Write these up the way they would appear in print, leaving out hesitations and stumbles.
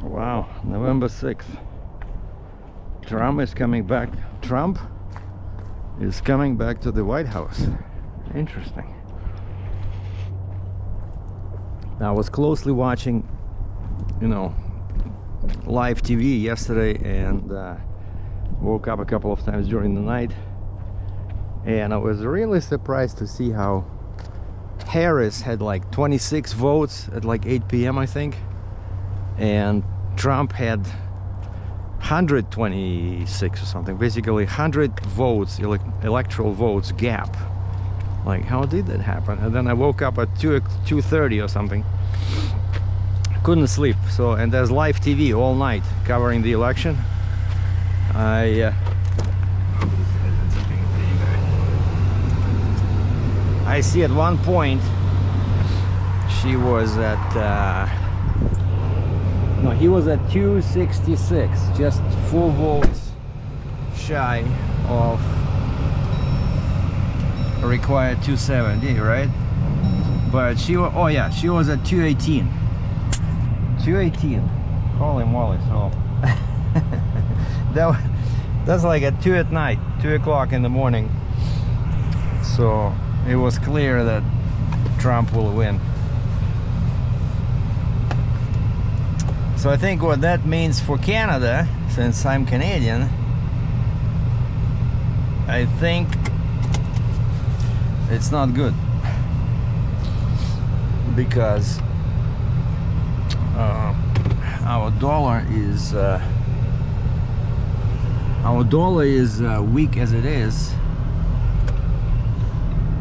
Wow, November 6th. Trump is coming back. Trump is coming back to the White House. Interesting. I was closely watching, live TV yesterday, and woke up a couple of times during the night, and I was really surprised to see how Harris had like 26 votes at like 8 p.m. I think, and Trump had 126 or something, basically 100 votes, electoral votes gap. Like, how did that happen? And then I woke up at 2:30 or something, couldn't sleep. So, and there's live TV all night covering the election. I see at one point she was at no, he was at 266, just 4 votes shy of required 270, right? But she was, oh yeah, she was at 218. Holy moly! So that's like at 2 at night, 2 o'clock in the morning. So it was clear that Trump will win. So I think what that means for Canada, since I'm Canadian, I think it's not good, because our dollar is weak as it is,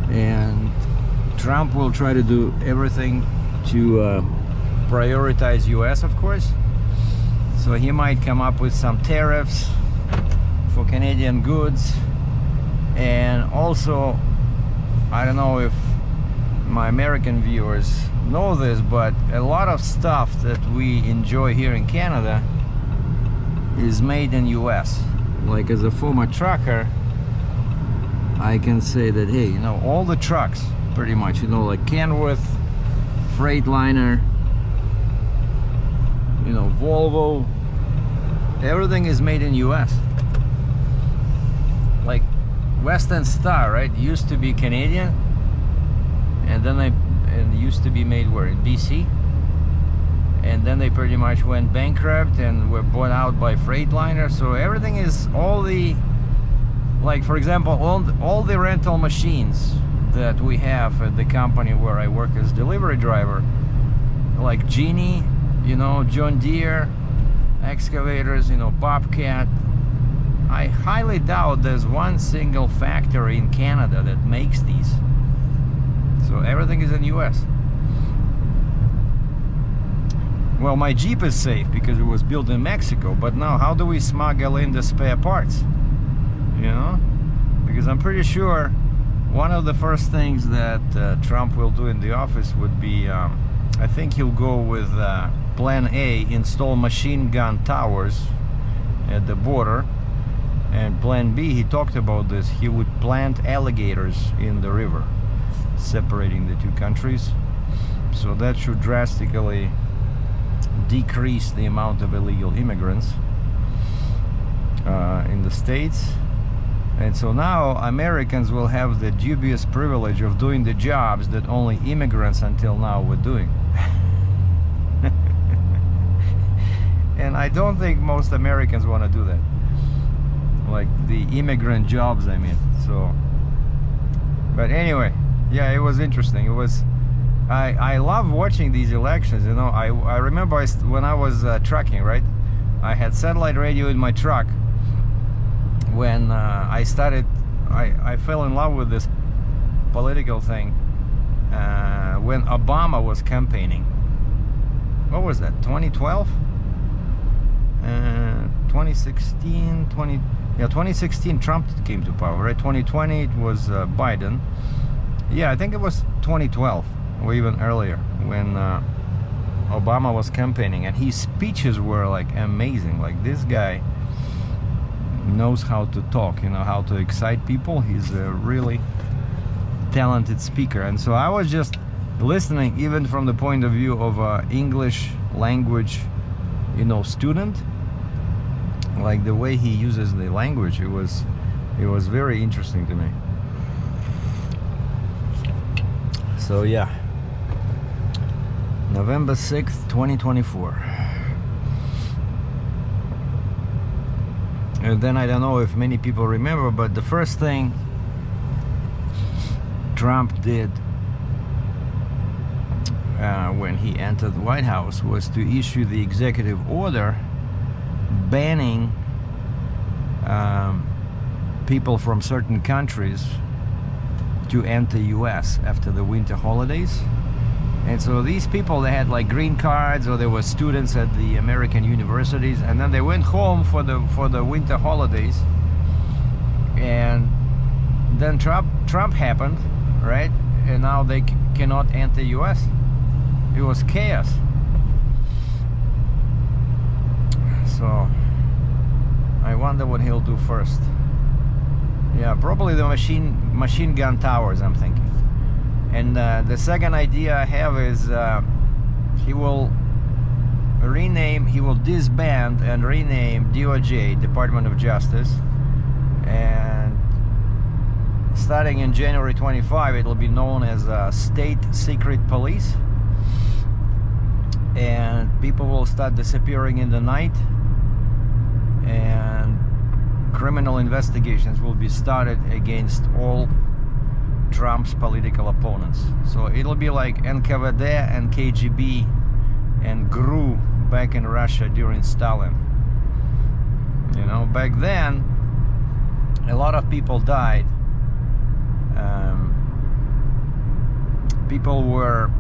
and Trump will try to do everything to prioritize US, of course. So he might come up with some tariffs for Canadian goods, and also, I don't know if my American viewers know this, but a lot of stuff that we enjoy here in Canada is made in US. Like, as a former trucker, I can say that, hey, all the trucks pretty much, like Kenworth, Freightliner, Volvo, everything is made in US. Like Western Star, right, used to be Canadian, and then it used to be made where, in BC, and then they pretty much went bankrupt and were bought out by Freightliner. So everything is, all the, like, for example, all the rental machines that we have at the company where I work as delivery driver, like Genie, John Deere excavators, Bobcat, I highly doubt there's one single factory in Canada that makes these. So everything is in US. Well, my Jeep is safe because it was built in Mexico, but now how do we smuggle in the spare parts? Because I'm pretty sure one of the first things that Trump will do in the office would be, I think he'll go with Plan A, install machine gun towers at the border, and Plan B, he talked about this, he would plant alligators in the river, separating the two countries. So that should drastically decrease the amount of illegal immigrants in the States. And so now Americans will have the dubious privilege of doing the jobs that only immigrants until now were doing. And I don't think most Americans want to do that, like the immigrant jobs, I mean. So, but anyway, yeah, it was interesting. It was, I love watching these elections. I remember when I was trucking, right, I had satellite radio in my truck when I fell in love with this political thing when Obama was campaigning. What was that, 2012? 2016 Trump came to power, right? 2020 it was Biden. Yeah, I think it was 2012 or even earlier when Obama was campaigning, and his speeches were like amazing. Like, this guy knows how to talk, how to excite people. He's a really talented speaker. And so I was just listening, even from the point of view of English language student. Like the way he uses the language, it was very interesting to me. So yeah, November 6th, 2024. And then I don't know if many people remember, but the first thing Trump did when he entered the White House was to issue the executive order banning people from certain countries to enter US after the winter holidays. And so these people, they had like green cards, or they were students at the American universities, and then they went home for the winter holidays. And then Trump happened, right? And now they cannot enter US. It was chaos. So I wonder what he'll do first. Yeah, probably the machine gun towers, I'm thinking. And the second idea I have is he will disband and rename DOJ, Department of Justice, and starting in January 25, it'll be known as State Secret Police, and people will start disappearing in the night, and criminal investigations will be started against all Trump's political opponents. So it'll be like NKVD and KGB and GRU back in Russia during Stalin. Back then a lot of people died. People were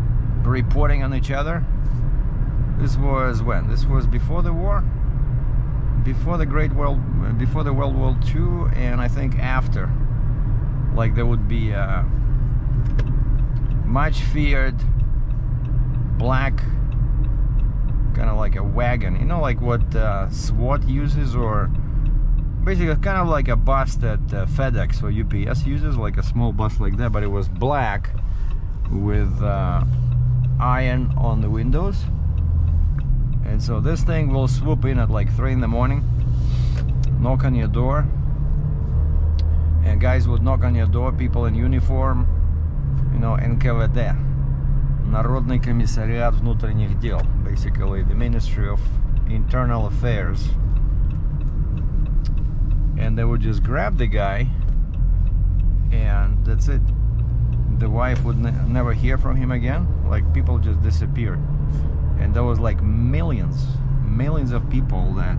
reporting on each other. This was when? This was before the war? Before the World War II, and I think after. Like there would be a much feared black, kind of like a wagon, like what SWAT uses, or basically kind of like a bus that FedEx or UPS uses, like a small bus like that, but it was black with iron on the windows. And so this thing will swoop in at like 3 in the morning, knock on your door, and guys would knock on your door, people in uniform, НКВД, Народный комиссариат внутренних дел, basically the Ministry of Internal Affairs. And they would just grab the guy, and that's it. The wife would never hear from him again. Like, people just disappeared. And there was like millions of people that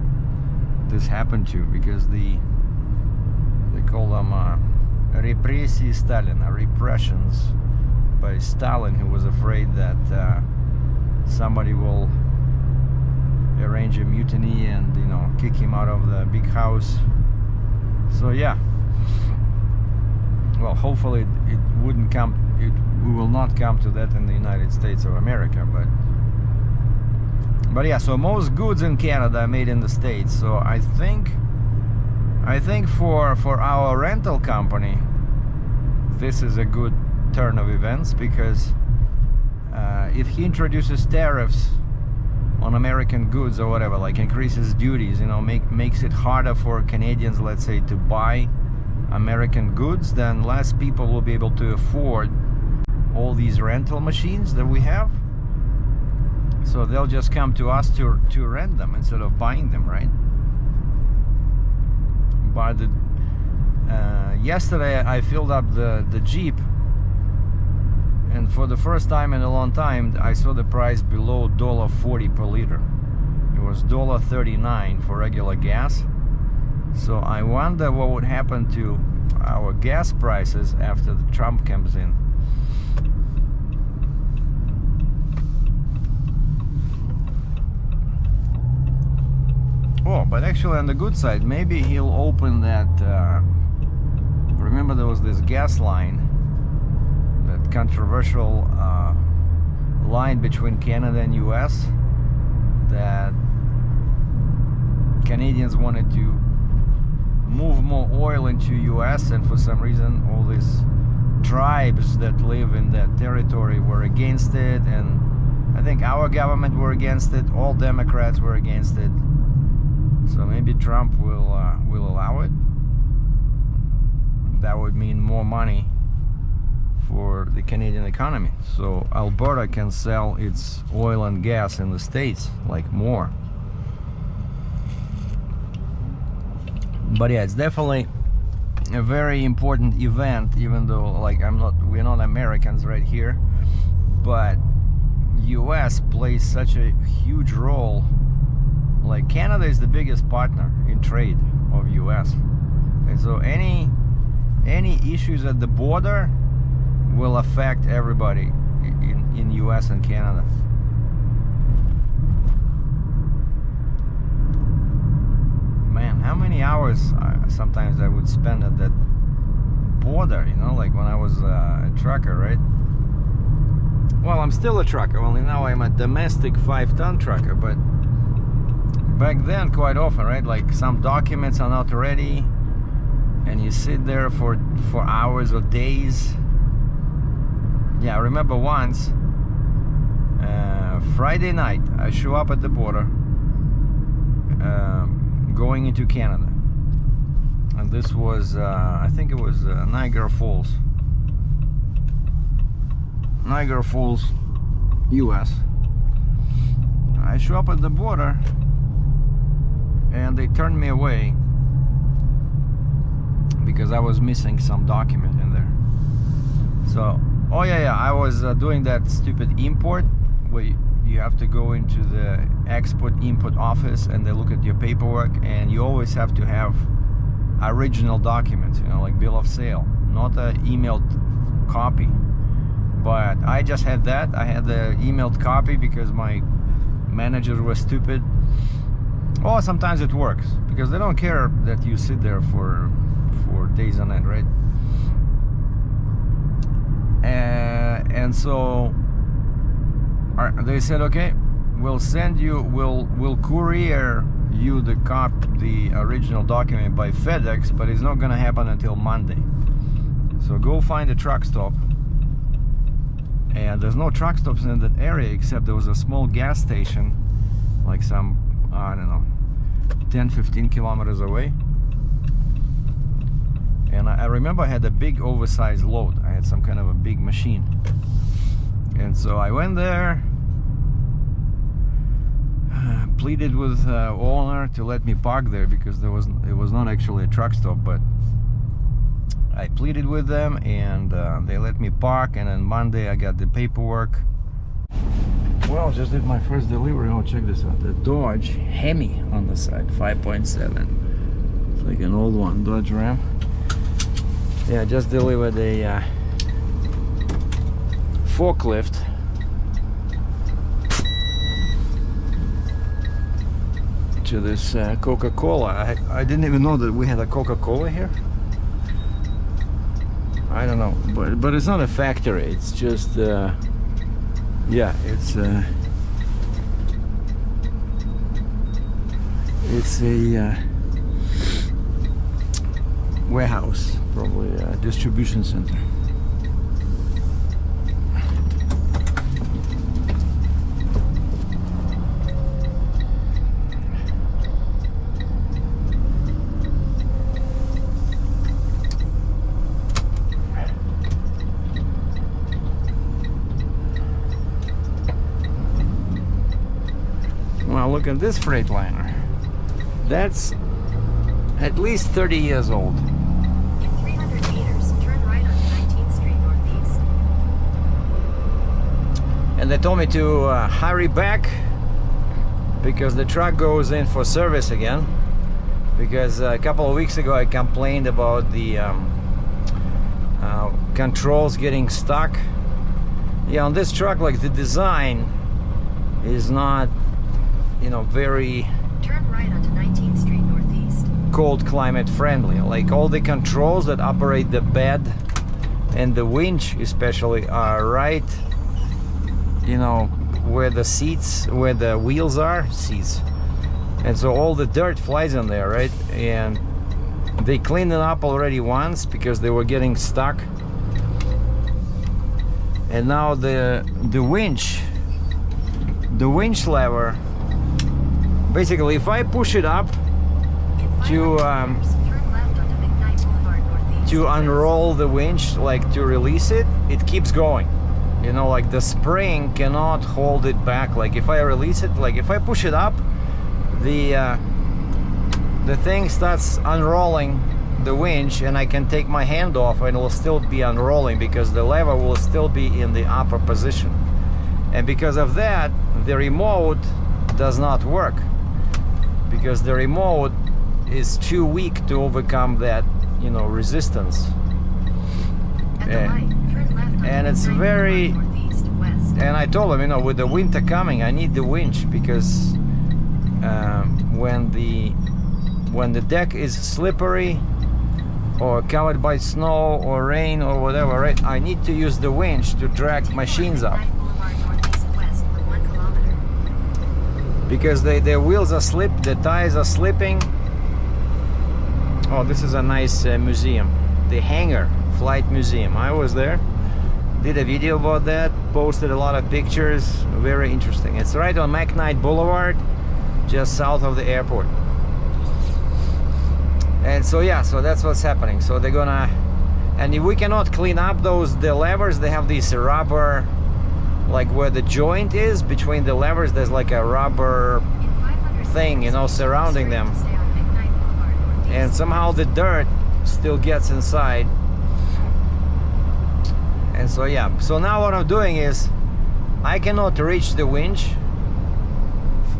this happened to, because they call them repressi Stalina, repressions by Stalin, who was afraid that somebody will arrange a mutiny and kick him out of the big house. So yeah, well, hopefully it wouldn't come, we will not come to that in the United States of America, but yeah, so most goods in Canada are made in the States. So I think for our rental company, this is a good turn of events, because if he introduces tariffs on American goods or whatever, like increases duties, makes it harder for Canadians, let's say, to buy American goods, then less people will be able to afford all these rental machines that we have. So they'll just come to us to rent them instead of buying them, right? But yesterday I filled up the Jeep, and for the first time in a long time I saw the price below $1.40 per liter. It was $1.39 for regular gas. So I wonder what would happen to our gas prices after the Trump comes in. Oh, but actually on the good side, maybe he'll open that, remember there was this gas line, that controversial line between Canada and US, that Canadians wanted to move more oil into US, and for some reason all these tribes that live in that territory were against it, and I think our government were against it. All Democrats were against it. So maybe Trump will allow it. That would mean more money for the Canadian economy. So Alberta can sell its oil and gas in the States, like more. But yeah, it's definitely a very important event, even though like we're not Americans right here, but US plays such a huge role. Like Canada is the biggest partner in trade of US, and so any issues at the border will affect everybody in US and Canada. Man, how many hours sometimes I would spend at that border, you know, like when I was a trucker, right? Well, I'm still a trucker, only now I'm a domestic 5-ton trucker, but back then quite often, right? Like some documents are not ready and you sit there for hours or days. Yeah, I remember once, Friday night, I show up at the border, going into Canada. And this was, I think it was Niagara Falls. Niagara Falls, US. I show up at the border and they turned me away because I was missing some document in there. So, oh yeah, I was doing that stupid import where you have to go into the export-import office and they look at your paperwork, and you always have to have original documents, you know, like bill of sale, not an emailed copy. But I just had that. I had the emailed copy because my managers were stupid. Or sometimes it works because they don't care that you sit there for days on end, right? And so they said, okay, we'll send you, we'll courier you the original document by FedEx, but it's not gonna happen until Monday. So go find a truck stop. And there's no truck stops in that area, except there was a small gas station, like some, I don't know, 10-15 kilometers away. And I remember I had a big oversized load. I had some kind of a big machine. And so I went there, pleaded with owner to let me park there because it was not actually a truck stop, but I pleaded with them and they let me park, and then Monday I got the paperwork. Well, just did my first delivery. Oh, check this out. The Dodge Hemi on the side, 5.7. It's like an old one, Dodge Ram. Yeah, I just delivered a forklift. To this Coca-Cola. I didn't even know that we had a Coca-Cola here. I don't know, but it's not a factory. It's just yeah, it's a warehouse, probably a distribution center. Well, look at this Freightliner. That's at least 30 years old. In 300 meters, turn right on 19th Street Northeast. And they told me to hurry back because the truck goes in for service again. Because a couple of weeks ago I complained about the controls getting stuck. Yeah, on this truck, like the design is not, you know, very Turn right onto 19th Street Northeast. cold climate friendly. Like all the controls that operate the bed and the winch especially are right, you know, where the seats, where the wheels are, seats. And so all the dirt flies in there, right? And they cleaned it up already once because they were getting stuck. And now the winch the winch lever, basically if I push it up to unroll the winch, like to release it, it keeps going. You know, like the spring cannot hold it back. Like if I release it, like if I push it up, the thing starts unrolling the winch, and I can take my hand off and it will still be unrolling because the lever will still be in the upper position. And because of that, the remote does not work, because the remote is too weak to overcome that, you know, resistance. And it's very, and I told him, you know, with the winter coming, I need the winch, because when the deck is slippery or covered by snow or rain or whatever, right, I need to use the winch to drag machines up, because their wheels are slipped, the tires are slipping. Oh, this is a nice museum, the Hangar Flight Museum. I was there, did a video about that, posted a lot of pictures, very interesting. It's right on McKnight Boulevard, just south of the airport. And so yeah, so that's what's happening. So they're gonna, and if we cannot clean up the levers, they have this rubber, like where the joint is between the levers, there's like a rubber thing, you know, surrounding them, and somehow the dirt still gets inside. And so yeah, so now what I'm doing is I cannot reach the winch,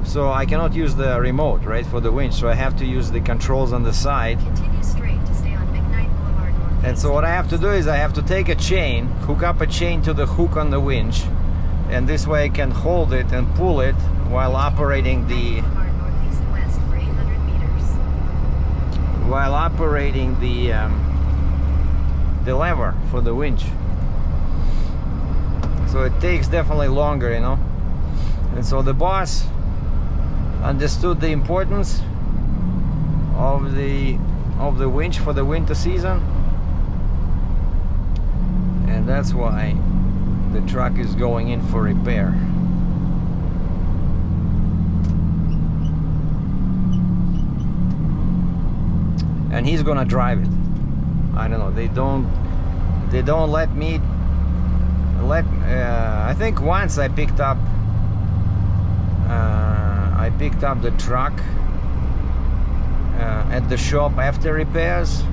so I cannot use the remote, right, for the winch, so I have to use the controls on the side. Continue straight to stay on McKnight Boulevard Northeast. And so what I have to do is I have to take a chain, hook up a chain to the hook on the winch, and this way I can hold it and pull it while operating the lever for the winch. So it takes definitely longer, you know. And so the boss understood the importance of the winch for the winter season, and that's why the truck is going in for repair. And he's gonna drive it. I don't know, they don't let me I think once I picked up the truck at the shop after repairs,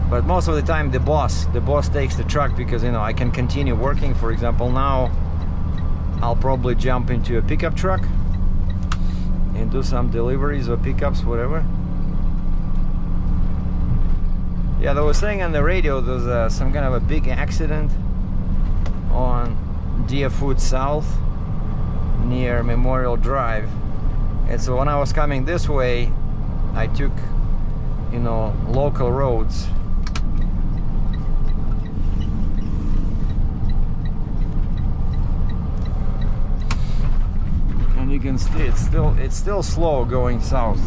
but most of the time the boss takes the truck, because, you know, I can continue working. For example, now I'll probably jump into a pickup truck and do some deliveries or pickups, whatever. Yeah, they were saying on the radio there's some kind of a big accident on Deerfoot South near Memorial Drive. And so when I was coming this way, I took, you know, local roads. And you can see it's still slow going south.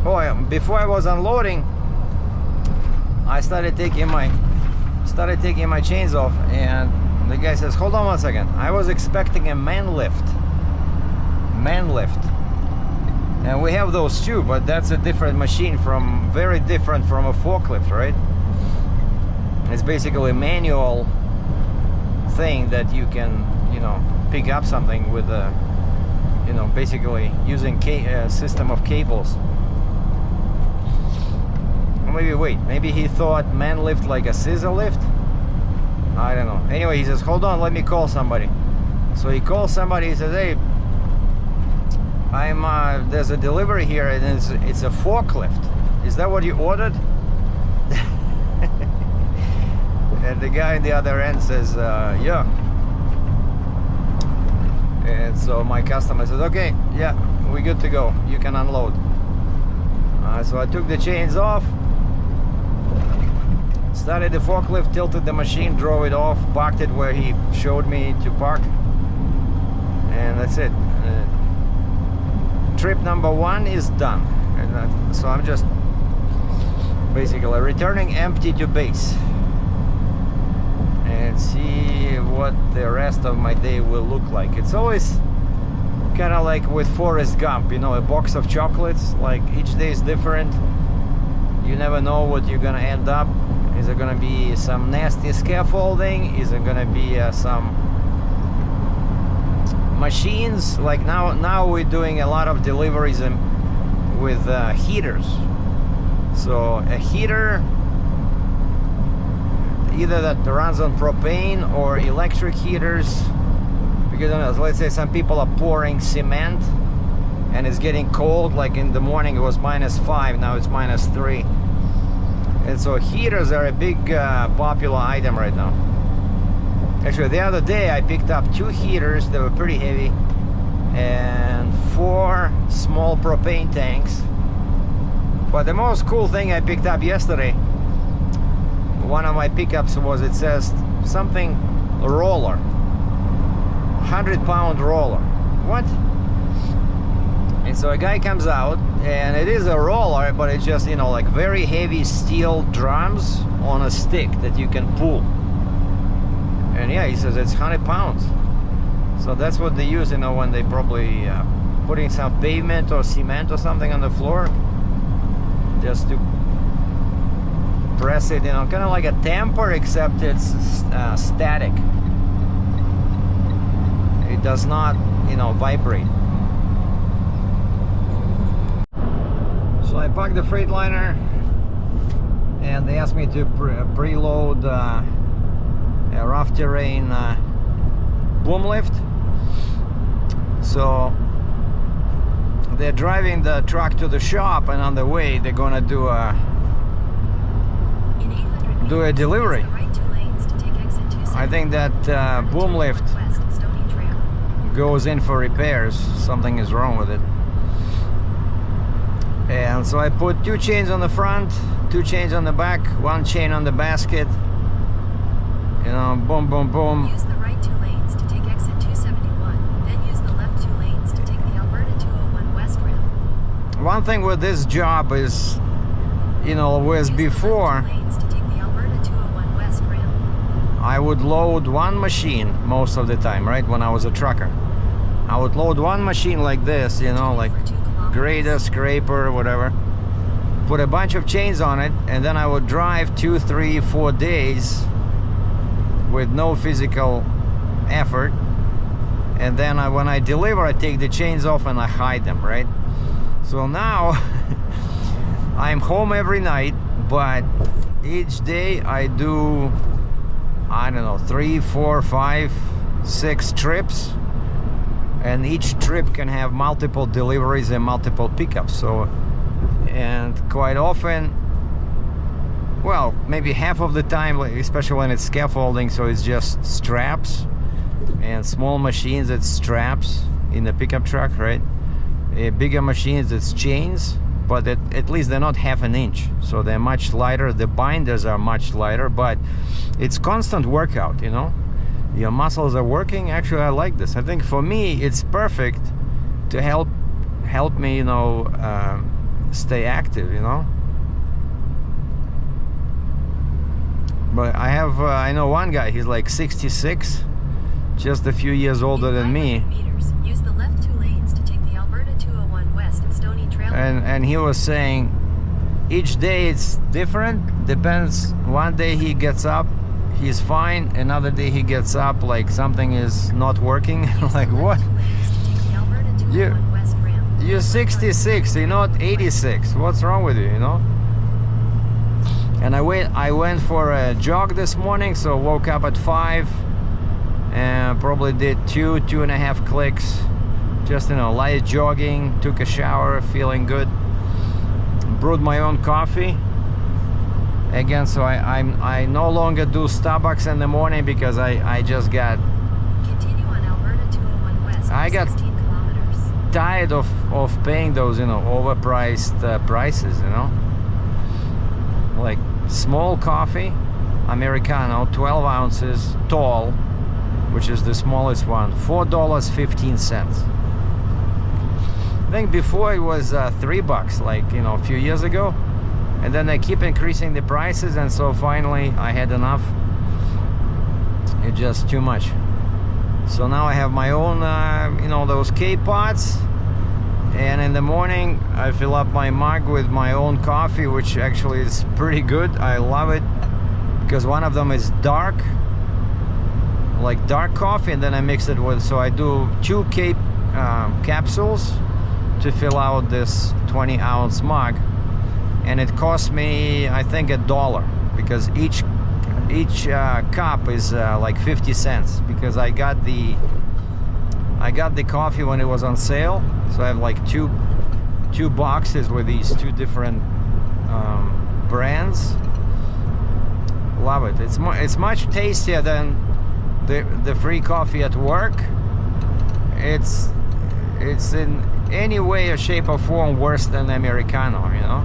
Oh yeah, before I was unloading, I started taking my chains off, and the guy says, hold on one second, I was expecting a man lift, and we have those too, but that's a different machine, very different from a forklift, right? It's basically a manual thing that you can, you know, pick up something with a, you know, basically using a system of cables. Maybe he thought man lift like a scissor lift. I don't know. Anyway, he says, hold on, let me call somebody. So he calls somebody. He says, hey, there's a delivery here, and it's a forklift. Is that what you ordered? And the guy on the other end says, yeah. And so my customer says, okay, yeah, we're good to go, you can unload. So I took the chains off, started the forklift, tilted the machine, drove it off, parked it where he showed me to park, and that's it. Trip number 1 is done. And so I'm just basically returning empty to base, and see what the rest of my day will look like. It's always kind of like with Forrest Gump, you know, a box of chocolates. Like each day is different. You never know what you're gonna end up. Is it gonna be some nasty scaffolding? Is it gonna be some machines? Like now we're doing a lot of deliveries with heaters. So a heater, either that runs on propane or electric heaters, because I don't know, let's say some people are pouring cement and it's getting cold. Like in the morning it was -5, now it's -3, and so heaters are a big popular item right now. Actually, the other day I picked up 2 heaters. They were pretty heavy, and 4 small propane tanks. But the most cool thing I picked up yesterday, one of my pickups was, it says something roller, 100-pound roller. What? And so a guy comes out, and it is a roller, but it's just, you know, like very heavy steel drums on a stick that you can pull. And yeah, he says it's 100 pounds. So that's what they use, you know, when they probably putting some pavement or cement or something on the floor, just to press it, you know, kind of like a tamper, except it's static. It does not, you know, vibrate. So I parked the Freightliner, and they asked me to preload a rough terrain boom lift. So they're driving the truck to the shop, and on the way they're gonna do a delivery. I think that boom lift goes in for repairs. Something is wrong with it. And so I put 2 chains on the front, 2 chains on the back, 1 chain on the basket. You know, boom, boom, boom. Use the right 2 lanes to take exit 271, then use the left 2 lanes to take the Alberta 201 West ramp. One thing with this job is, you know, whereas before I would load 1 machine most of the time, right? When I was a trucker, I would load 1 machine like this, you know, like grader, scraper, whatever, put a bunch of chains on it, and then I would drive 2, 3, 4 days with no physical effort, and then when I deliver, I take the chains off and I hide them, right? So now I'm home every night, but each day I do, I don't know, 3, 4, 5, 6 trips, and each trip can have multiple deliveries and multiple pickups. So, and quite often, well, maybe half of the time, especially when it's scaffolding, so it's just straps, and small machines, it's straps in the pickup truck, right? Bigger machines, it's chains, but at least they're not half an inch, so they're much lighter. The binders are much lighter, but it's constant workout, you know. Your muscles are working. Actually, I like this. I think for me it's perfect to help me, you know, stay active, you know. But I know one guy, he's like 66, just a few years older than me. Use the left 2 lanes to take the Alberta 201 West Stony Trail. And he was saying each day it's different. Depends. One day he gets up, he's fine. Another day he gets up like something is not working. Like what? You're 66, you're not 86. What's wrong with you, you know? And I went for a jog this morning, so woke up at 5 and probably did 2.5 clicks. Just, you know, light jogging, took a shower, feeling good. Brewed my own coffee. Again, so I no longer do Starbucks in the morning because I just got... Continue on Alberta 201 West. I got 16 kilometers. tired of paying those, you know, overpriced prices, you know. Like small coffee, Americano, 12 ounces, tall, which is the smallest one, $4.15. I think before it was $3, like, you know, a few years ago. and then they keep increasing the prices, and so finally I had enough. It's just too much. So now I have my own you know, those K-pots, and in the morning I fill up my mug with my own coffee, which actually is pretty good. I love it because one of them is dark, like dark coffee, and then I mix it with, so I do 2 K capsules to fill out this 20-ounce mug, and it costs me, I think, $1, because each cup is like 50 cents, because I got the coffee when it was on sale, so I have like two boxes with these 2 different brands. Love it. It's much tastier than the free coffee at work. It's in any way or shape or form worse than Americano, you know,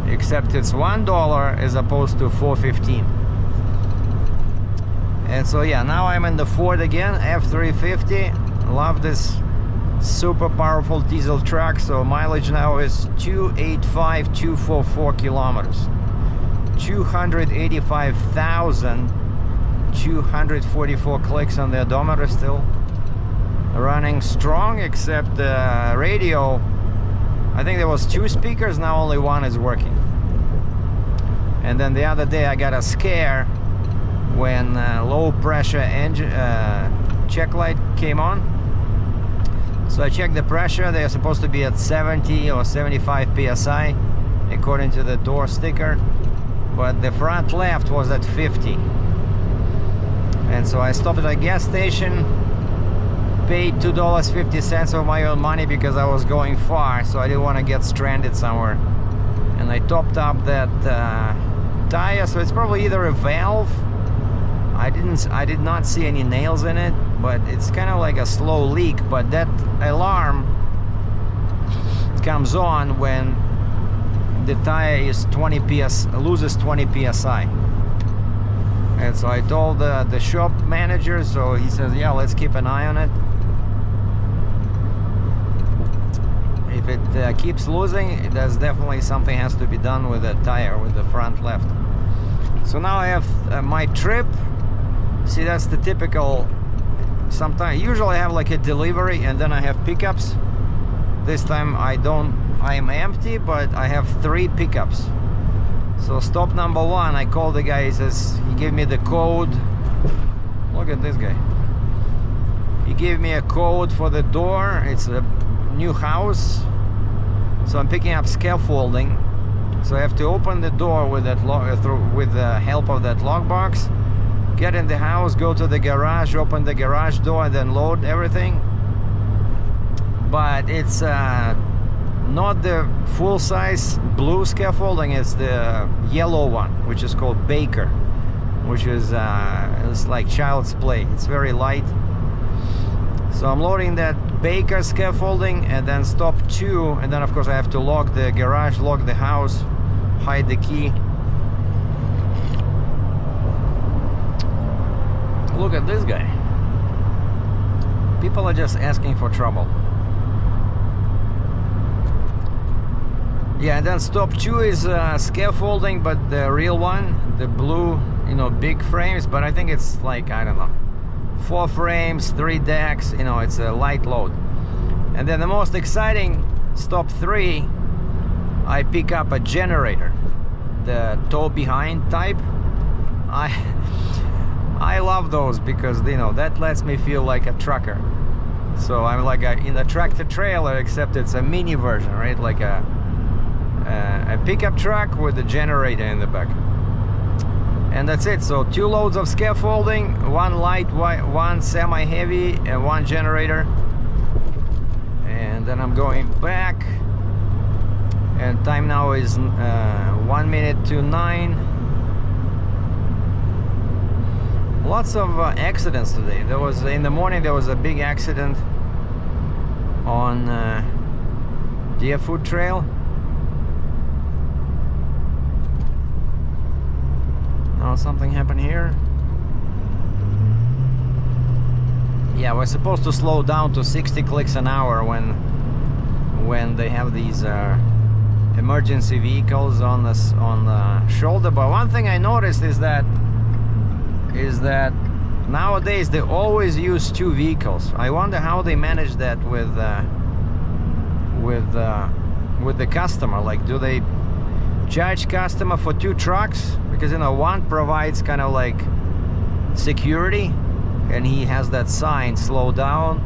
except it's $1 as opposed to $4.15. And so yeah, now I'm in the Ford again, F350. Love this super powerful diesel truck. So mileage now is 285,244 kilometers, 285,244 clicks on the odometer, still running strong, except the radio, I think there was 2 speakers, now only 1 is working. And then the other day I got a scare when low pressure engine check light came on. So I checked the pressure. They're supposed to be at 70 or 75 psi according to the door sticker, but the front left was at 50. And so I stopped at a gas station, paid $2.50 of my own money because I was going far, so I didn't want to get stranded somewhere. And I topped up that tire, so it's probably either a valve. I did not see any nails in it, but it's kind of like a slow leak. But that alarm comes on when the tire is loses 20 psi. And so I told the shop manager, so he says, yeah, let's keep an eye on it. If it keeps losing, there's definitely something has to be done with the tire, with the front left. So now I have my trip. See, that's the typical. Sometimes, usually I have like a delivery and then I have pickups. This time I am empty, but I have 3 pickups. So stop number 1, I called the guy. He gave me the code. Look at this guy. He gave me a code for the door. It's a new house, so I'm picking up scaffolding. So I have to open the door with that with the help of that lockbox. Get in the house, go to the garage, open the garage door, and then load everything. But it's not the full-size blue scaffolding, it's the yellow one, which is called Baker, which is it's like child's play. It's very light. So I'm loading that Baker scaffolding, and then stop 2, and then of course I have to lock the garage, lock the house, hide the key. Look at this guy. People are just asking for trouble. Yeah, and then stop 2 is scaffolding, but the real one, the blue, you know, big frames, but I think it's like, I don't know, 4 frames, 3 decks, you know, it's a light load. And then the most exciting, stop 3, I pick up a generator, the tow behind type. I love those because, you know, that lets me feel like a trucker. So I'm like in a tractor trailer, except it's a mini version, right? Like a pickup truck with a generator in the back. And that's it. So 2 loads of scaffolding, 1 light, 1 semi-heavy, and 1 generator. And then I'm going back. And time now is 1 minute to 9. Lots of accidents today. There was, in the morning, there was a big accident on Deerfoot Trail. Now something happened here. Yeah, we're supposed to slow down to 60 clicks an hour when they have these emergency vehicles on the shoulder. But one thing I noticed is that nowadays they always use two vehicles. I wonder how they manage that with the customer. Like, do they charge customer for two trucks? Because, you know, one provides kind of like security, and he has that sign, slow down,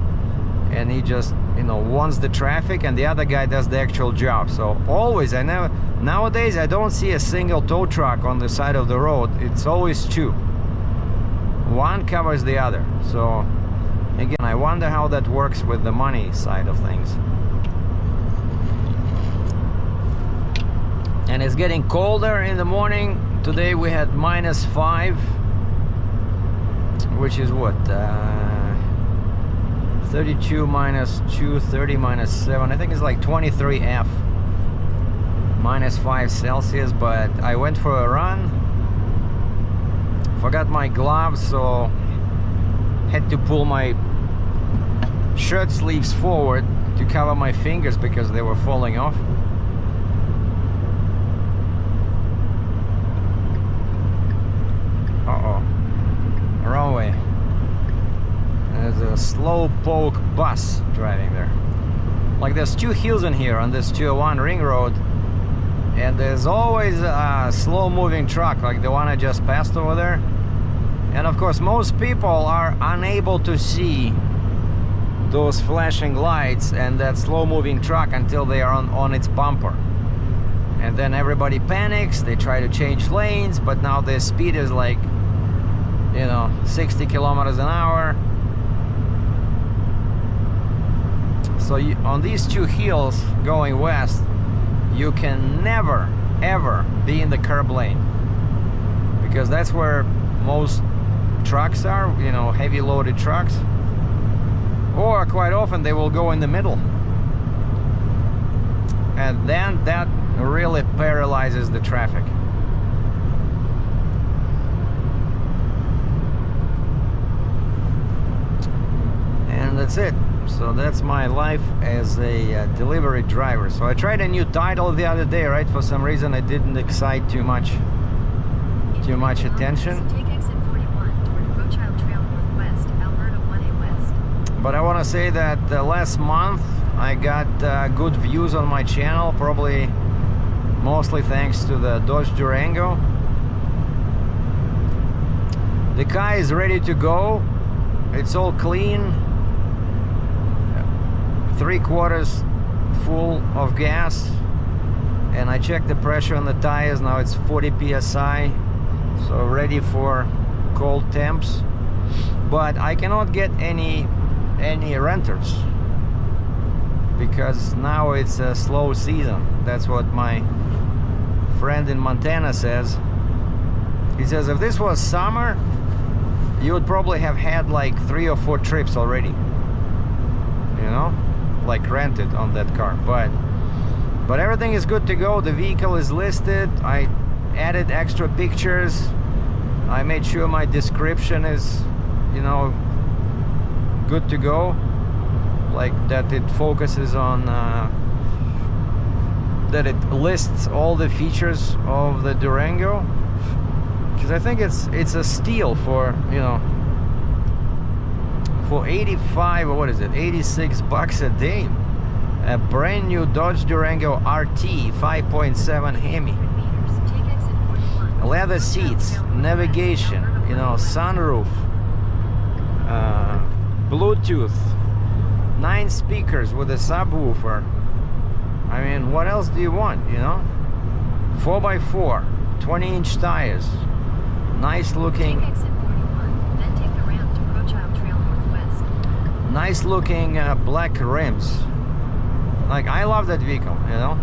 and he just, you know, warns the traffic, and the other guy does the actual job. So always, nowadays I don't see a single tow truck on the side of the road. It's always two. One covers the other. So again, I wonder how that works with the money side of things. And it's getting colder in the morning. Today we had -5, which is what, 32 minus 2, 30 minus 7. I think it's like 23 F, -5 Celsius. But I went for a run, forgot my gloves, so had to pull my shirt sleeves forward to cover my fingers because they were falling off. Uh-oh, wrong way. There's a slow poke bus driving there. Like, there's two hills in here on this 201 ring road, and there's always a slow moving truck like the one I just passed over there. And of course most people are unable to see those flashing lights and that slow moving truck until they are on its bumper. And then everybody panics, they try to change lanes, but now the speed is like, you know, 60 kilometers an hour. So on these two hills going west, you can never ever be in the curb lane, because that's where most trucks are, you know, heavy loaded trucks. Or quite often they will go in the middle, and then that really paralyzes the traffic. And that's it. So that's my life as a delivery driver. So I tried a new title the other day, right? For some reason it didn't excite too much attention. Take exit 41 toward Crowchild Trail Northwest, Alberta 1A West. But I want to say that last month I got good views on my channel, probably mostly thanks to the Dodge Durango. The car is ready to go. It's all clean. 3/4 full of gas, and I checked the pressure on the tires. Now it's 40 psi, so ready for cold temps. But I cannot get any renters because now it's a slow season. That's what my friend in Montana says. He says if this was summer, you would probably have had like 3 or 4 trips already, you know, like rented on that car. But everything is good to go. The vehicle is listed. I added extra pictures. I made sure my description is, you know, good to go, like that it focuses on that it lists all the features of the Durango, because I think it's a steal for, you know, for 85 or what is it, 86 bucks a day, a brand new Dodge Durango RT 5.7 Hemi, leather seats, navigation, you know, sunroof, Bluetooth, 9 speakers with a subwoofer. I mean, what else do you want, you know? 4x4, 20-inch tires, nice looking. Take exit 41, then take the ramp to Crowchild Trail Northwest. Nice looking black rims. Like, I love that vehicle, you know?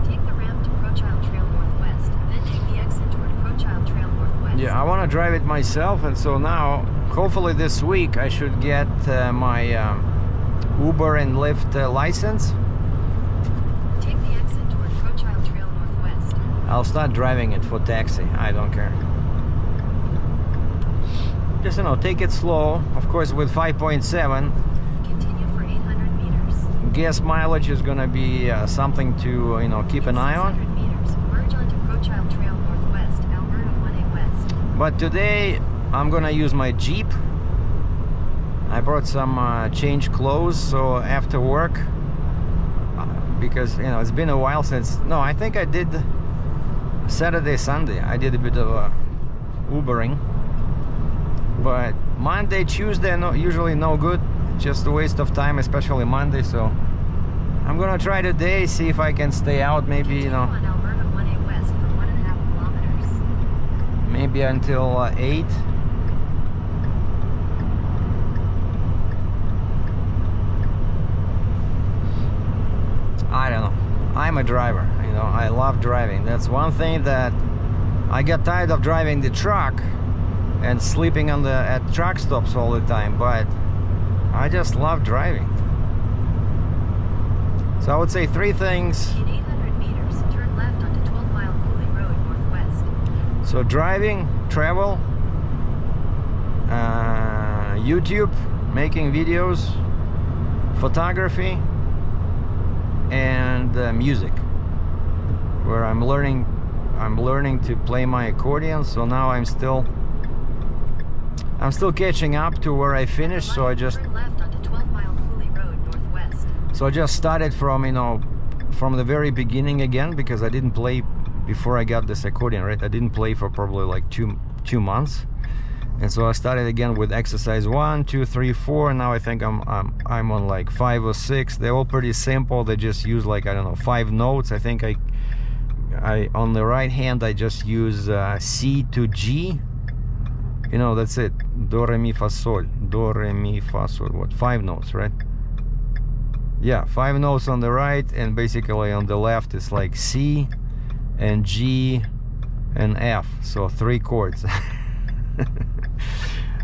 Take the ramp to Crowchild Trail Northwest, then take the exit toward Crowchild Trail Northwest. Yeah, I want to drive it myself, and so now, hopefully this week, I should get my Uber and Lyft license. Take the exit toward Crowchild Trail Northwest. I'll start driving it for taxi. I don't care. Just, you know, take it slow. Of course, with 5.7. Continue for 800 meters. gas mileage is gonna be something to keep an eye on. 600 meters, merge onto Crowchild Trail Northwest, Alberta 1A West. But today I'm gonna use my Jeep. I brought some change clothes, so after work, because it's been a while since. No, I think I did Saturday, Sunday. I did a bit of Ubering, but Monday, Tuesday, usually no good. Just a waste of time, especially Monday. So I'm gonna try today, see if I can stay out. Maybe Continue on Alberta 1A West for 1.5 kilometers. maybe until 8. I don't know. I'm a driver, I love driving. That's one thing that I get tired of driving the truck and sleeping at truck stops all the time, but I just love driving. So I would say 3 things. In 800 meters, turn left onto 12 Mile Cooley Road Northwest. So driving, travel, YouTube, making videos, photography, and music, where I'm learning to play my accordion. So now I'm still catching up to where I finished. So I just turn left onto 12 Mile Cooley Road Northwest. So I just started from the very beginning again, because I didn't play before I got this accordion, right? I didn't play for probably like two months, and so I started again with exercise 1, 2, 3, 4. And now I think I'm on like 5 or 6. They're all pretty simple. They just use like, I don't know, 5 notes. I think I on the right hand I just use C to G. That's it. Do, re, mi, fa, sol. Do, re, mi, fa, sol. What? 5 notes, right? Yeah, 5 notes on the right, and basically on the left it's like C and G and F. So 3 chords.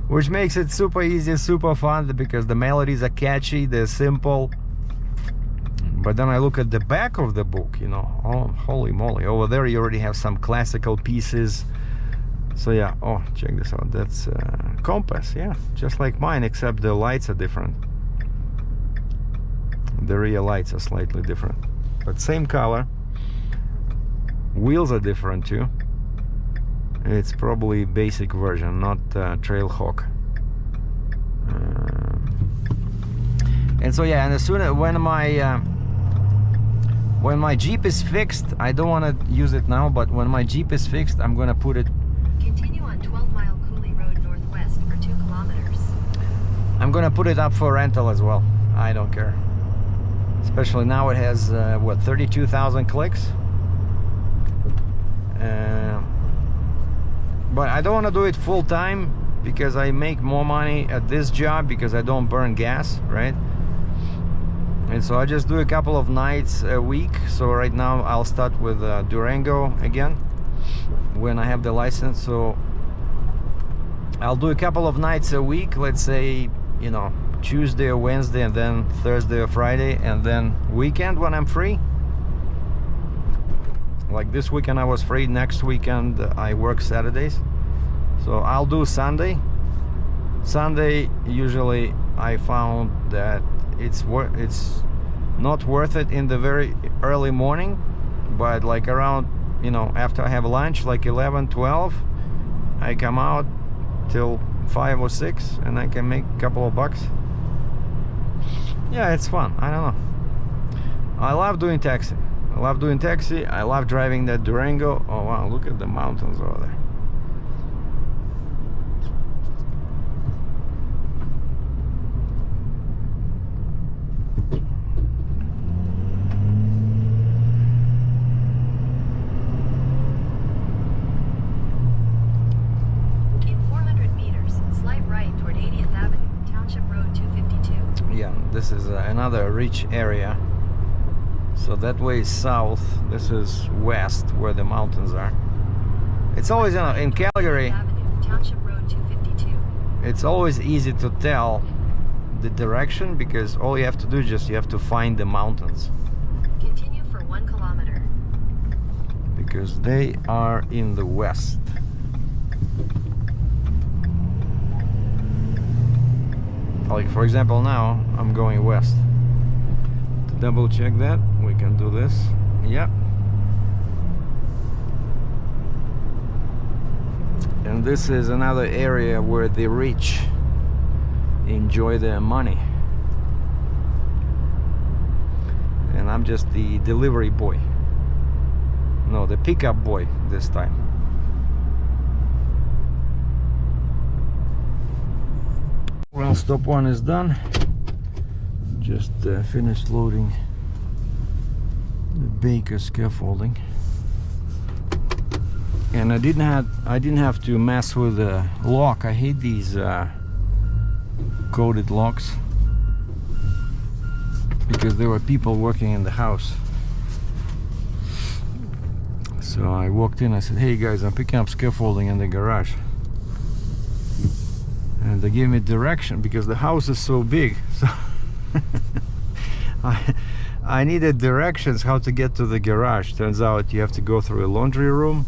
Which makes it super easy, super fun, because the melodies are catchy, they're simple. But then I look at the back of the book, oh, holy moly. Over there you already have some classical pieces. So yeah, oh, check this out. That's compass, yeah, just like mine, except the lights are different. The rear lights are slightly different, but same color. Wheels are different too. It's probably basic version, not Trailhawk. And so yeah, and as soon as when my Jeep is fixed, I don't want to use it now, but when my Jeep is fixed, I'm gonna put it. Continue on 12 Mile Cooley Road Northwest for 2 kilometers. I'm gonna put it up for rental as well. I don't care. Especially now it has 32,000 clicks. But I don't want to do it full time, because I make more money at this job because I don't burn gas, right? And so I just do a couple of nights a week. So right now I'll start with Durango again when I have the license. So I'll do a couple of nights a week, let's say Tuesday or Wednesday, and then Thursday or Friday, and then weekend when I'm free. Like this weekend I was free. Next weekend I work Saturdays. So I'll do Sunday. Sunday usually I found that it's not worth it in the very early morning, but like around after I have lunch, like 11, 12, I come out till 5 or 6, and I can make a couple of bucks. Yeah, it's fun. I don't know. I love doing taxi. I love doing taxi. I love driving that Durango. Oh wow, look at the mountains over there. In 400 meters, slight right toward 80th Avenue, Township Road 252. Yeah, this is another rich area. So that way is south, this is west, where the mountains are. It's always in Calgary. Avenue, Township Road 252. It's always easy to tell the direction, because all you have to do is you have to find the mountains. Continue for 1 kilometer. Because they are in the west. Like for example now, I'm going west. double check that. We can do this. Yeah. And this is another area where the rich enjoy their money. And I'm just the delivery boy. No, the pickup boy this time. Well, stop one is done. Just finished loading the Baker scaffolding. And I didn't have to mess with the lock. I hate these coated locks because there were people working in the house. So I walked in, I said, hey guys, I'm picking up scaffolding in the garage. And they gave me direction because the house is so big. So I needed directions how to get to the garage. Turns out you have to go through a laundry room.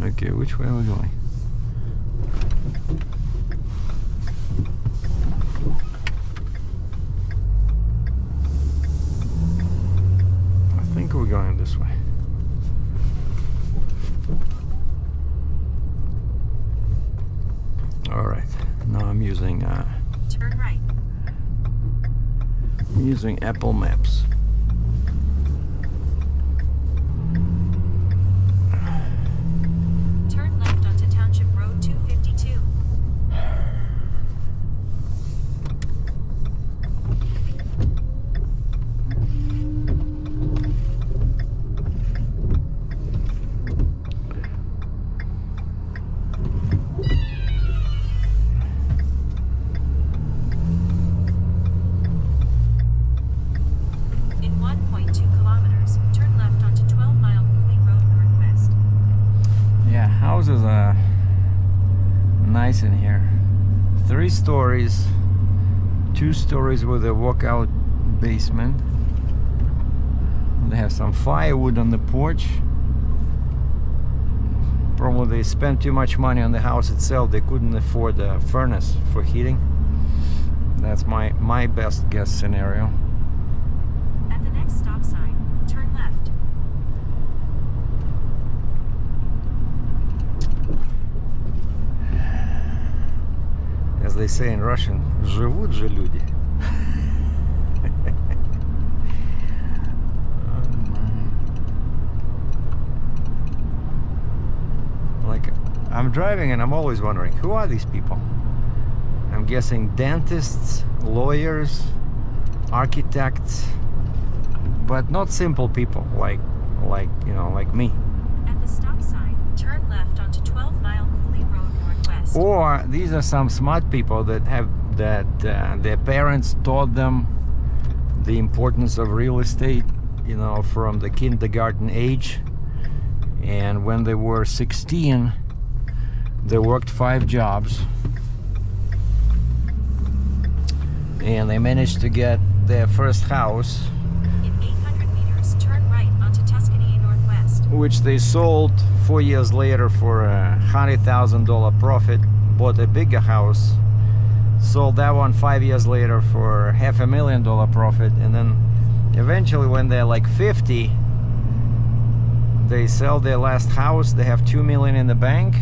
Okay, which way are we going? I think we're going this way. All right, now I'm using Turn right. I'm using Apple Maps. Turn left onto Township Road 252. In 1.2 kilometers, turn left onto 12-mile Cooley Road Northwest. Yeah, houses are nice in here. 3 stories, 2 stories with a walkout basement. They have some firewood on the porch. Probably they spent too much money on the house itself. They couldn't afford a furnace for heating. That's my best guess scenario. At the next stop sign, turn left. As they say in Russian, живут же люди. Like, I'm driving and I'm always wondering, who are these people? I'm guessing dentists, lawyers, architects, but not simple people like you know, like me. At the stop sign, turn left onto 12-mile Cooley Road Northwest. Or these are some smart people that have their parents taught them the importance of real estate, you know, from the kindergarten age. And when they were 16, they worked 5 jobs. And they managed to get their first house, In 800 meters, turn right onto Tuscany Northwest. which they sold 4 years later for a $100,000 profit. Bought a bigger house, sold that one 5 years later for $500,000 profit, and then eventually when they're like 50, they sell their last house. They have $2 million in the bank,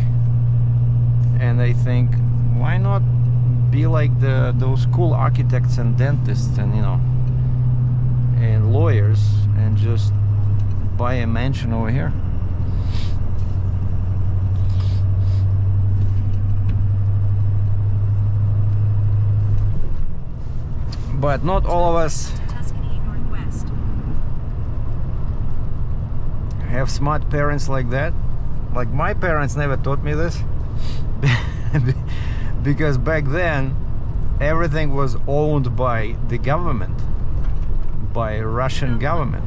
and they think, why not be like those cool architects and dentists and, you know, and lawyers, and just buy a mansion over here. But not all of us Tuscany Northwest. have smart parents like that. Like, my parents never taught me this. Because back then everything was owned by the government, by Russian government.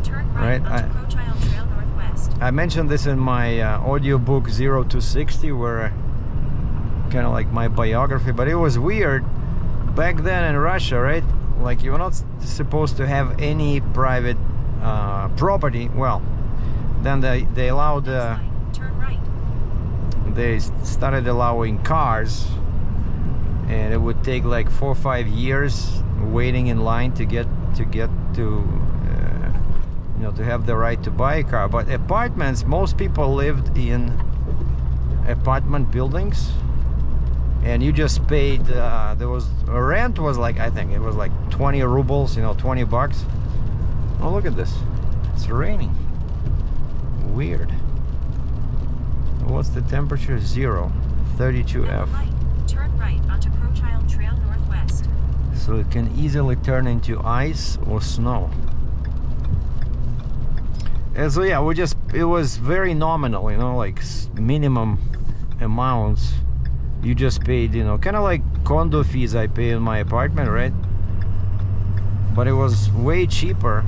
Turn Right, right onto Crocodile Trail Northwest. I mentioned this in my audiobook 0 to 60, where kind of like my biography, but it was weird back then in Russia, right? Like, you were not supposed to have any private property. Well, then they allowed Turn right. they started allowing cars, and it would take like 4 or 5 years waiting in line to get to get to you know, to have the right to buy a car. But apartments, most people lived in apartment buildings, and you just paid there was a rent was like, I think it was like 20 rubles, you know, 20 bucks. Oh, look at this, it's raining. Weird. What's the temperature? 0, 32F. Turn right onto Crowchild Trail Northwest. So it can easily turn into ice or snow. And so yeah, it was very nominal, you know, like minimum amounts. You just paid, you know, kind of like condo fees I pay in my apartment, right? But it was way cheaper.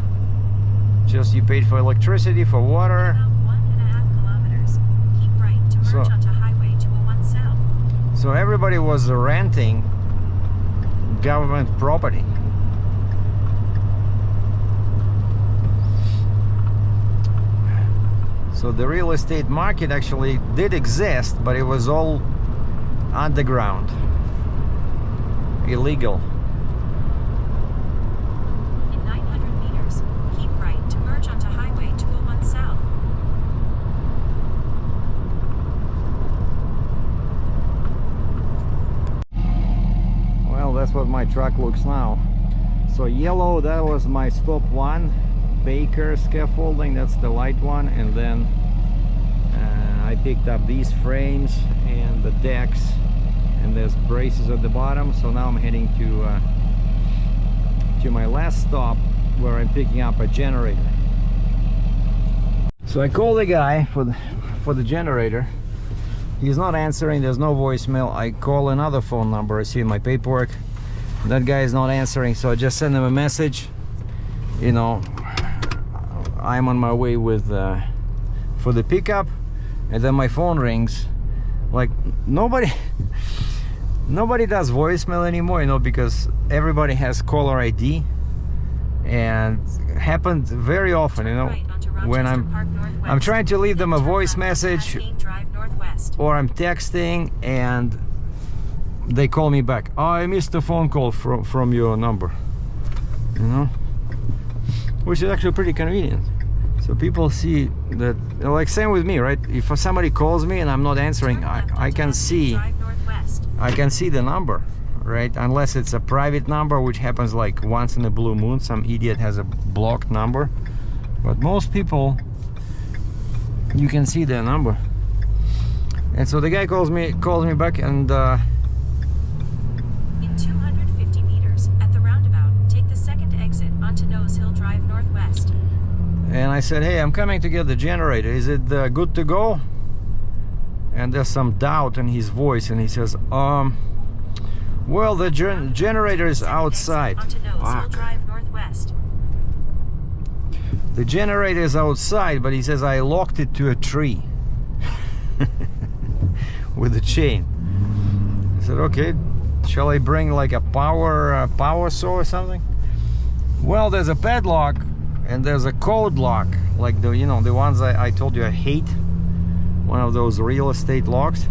Just you paid for electricity, for water. About 1.5 kilometers. Keep right to merge onto Highway 201 South. So everybody was renting government property. So the real estate market actually did exist, but it was all underground, illegal. In 900 meters, keep right to merge onto Highway 201 South. Well, that's what my truck looks now. So yellow, that was my stop 1. Baker scaffolding, that's the light one. And then I picked up these frames and the decks, and there's braces at the bottom. So now I'm heading to my last stop, where I'm picking up a generator. So I called the guy for the generator. He's not answering, there's no voicemail. I call another phone number I see in my paperwork. That guy is not answering, so I just send him a message, you know, I'm on my way with for the pickup. And then my phone rings. Like nobody does voicemail anymore, you know, because everybody has caller ID, and happened very often, you know, when I'm trying to leave them a voice message, or I'm texting and they call me back. Oh, I missed a phone call from your number, you know, which is actually pretty convenient. So people see that, like same with me, right? If somebody calls me and I'm not answering, I can see the number, right? Unless it's a private number, which happens like once in a blue moon, some idiot has a blocked number. But most people, you can see their number. And so the guy calls me back, and in 250 meters at the roundabout, take the second exit onto Nose Hill Drive Northwest. And I said, hey, I'm coming to get the generator. Is it good to go? And there's some doubt in his voice, and he says, well, the generator is outside. The generator is outside, but he says I locked it to a tree with a chain. I said, okay, shall I bring like a power saw or something? Well, there's a padlock and there's a code lock, like the, you know, the ones I told you I hate, one of those real estate locks.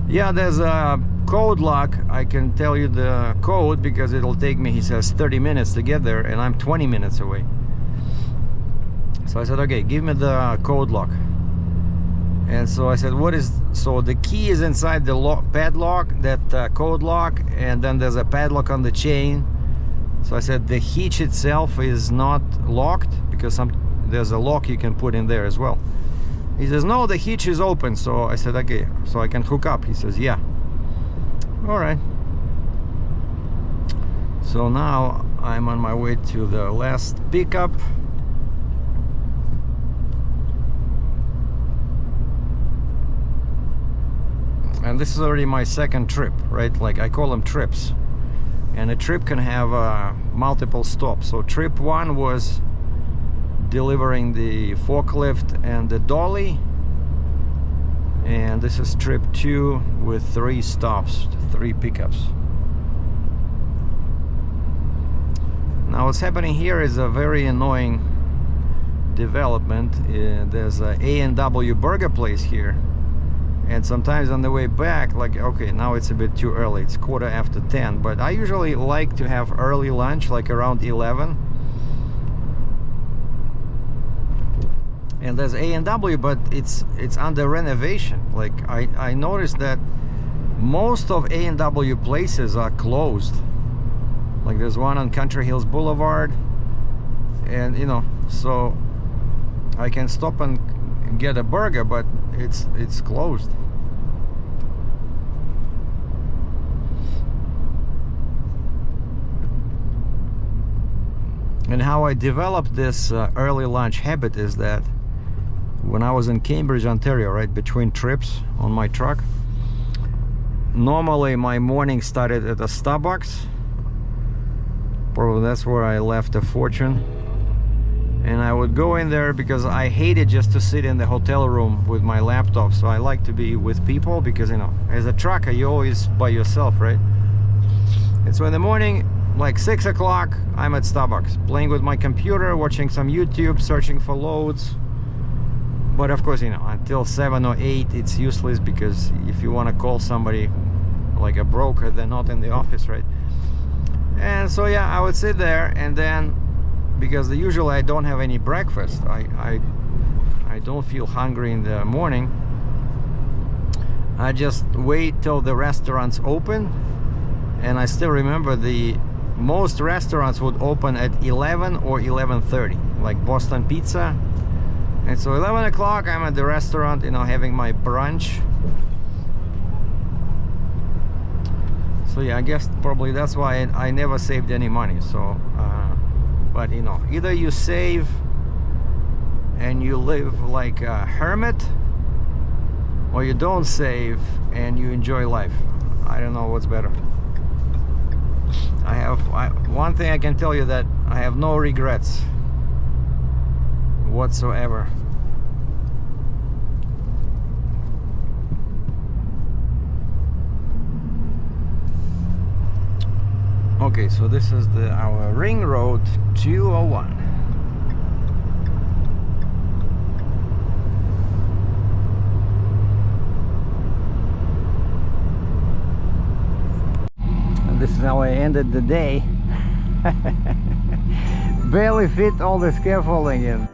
Yeah, there's a code lock. I can tell you the code because it'll take me, he says, 30 minutes to get there, and I'm 20 minutes away. So I said, okay, give me the code lock. And so I said, so the key is inside the padlock, that code lock, and then there's a padlock on the chain. So I said, the hitch itself is not locked, because there's a lock you can put in there as well. He says, no, the hitch is open. So I said, okay, so I can hook up. He says, yeah. All right. So now I'm on my way to the last pickup. And this is already my second trip, right? Like I call them trips. And a trip can have multiple stops. So trip 1 was delivering the forklift and the dolly. And this is trip 2 with 3 stops, 3 pickups. Now what's happening here is a very annoying development. There's a A&W burger place here. And sometimes on the way back, like, okay, now it's a bit too early, it's 10:15, but I usually like to have early lunch, like around 11. And there's A&W, but it's under renovation. Like I noticed that most of A&W places are closed. Like there's one on Country Hills Boulevard, and you know, so I can stop and get a burger, but it's closed. And how I developed this early lunch habit is that when I was in Cambridge, Ontario, right between trips on my truck, normally my morning started at a Starbucks. Probably that's where I left a fortune. And I would go in there because I hated just to sit in the hotel room with my laptop. So I like to be with people because, you know, as a trucker, you're always by yourself, right? And so in the morning, like 6 o'clock, I'm at Starbucks, playing with my computer, watching some YouTube, searching for loads. But of course, you know, until 7 or 8, it's useless because if you want to call somebody like a broker, they're not in the office, right? And so yeah, I would sit there, and then because usually I don't have any breakfast, I don't feel hungry in the morning, I just wait till the restaurants open. And I still remember most restaurants would open at 11 or 11:30, like Boston Pizza. And so 11 o'clock I'm at the restaurant, you know, having my brunch. So yeah, I guess probably that's why I never saved any money. So but you know, either you save and you live like a hermit, or you don't save and you enjoy life. I don't know what's better. One thing I can tell you, that I have no regrets whatsoever. Okay, so this is our Ring Road 201. And this is how I ended the day. Barely fit all the scaffolding in.